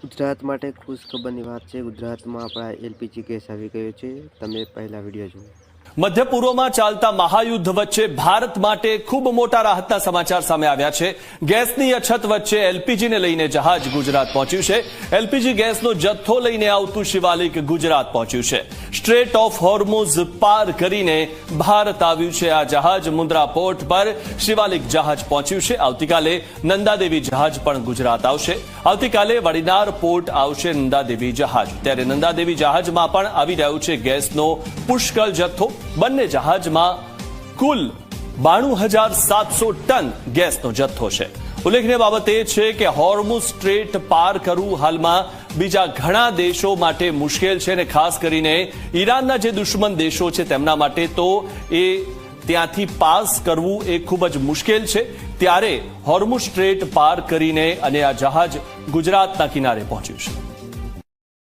ગુજરાત માટે ખુશખબરની વાત છે। ગુજરાતમાં આપણા એલપીજી ગેસ આવી ગયો છે। તમે પહેલા વિડીયો જુઓ। મધ્ય પૂર્વમાં ચાલતા મહાયુદ્ધ વચ્ચે ભારત માટે ખૂબ મોટા રાહતના સમાચાર સામે આવ્યા છે। ગેસની અછત વચ્ચે એલપીજીને લઈને જહાજ ગુજરાત પહોંચ્યું છે। એલપીજી ગેસનો જથ્થો લઈને આવતું શિવાલિક ગુજરાત પહોંચ્યું છે। સ્ટ્રેટ ઓફ હોર્મુઝ પાર કરીને ભારત આવ્યું છે આ જહાજ। મુન્દ્રા પોર્ટ પર શિવાલિક જહાજ પહોંચ્યું છે। આવતીકાલે નંદાદેવી જહાજ પણ ગુજરાત આવશે। આવતીકાલે વડીનાર પોર્ટ આવશે નંદાદેવી જહાજ। ત્યારે નંદાદેવી જહાજમાં પણ આવી રહ્યું છે ગેસનો પુષ્કળ જથ્થો। બંને જહાજમાં કુલ 92,700 ટન ગેસનો જથ્થો છે। ઉલ્લેખનીય બાબત એ છે કે હોર્મુઝ સ્ટ્રેટ પાર કરવું હાલમાં બીજા ઘણા દેશો માટે મુશ્કેલ છે અને ખાસ કરીને ઈરાનના જે દુશ્મન દેશો છે તેમના માટે તો એ ત્યાંથી પાસ કરવું એ ખૂબ જ મુશ્કેલ છે। ત્યારે હોર્મુઝ સ્ટ્રેટ પાર કરીને અને આ જહાજ ગુજરાતના કિનારે પહોંચ્યું છે।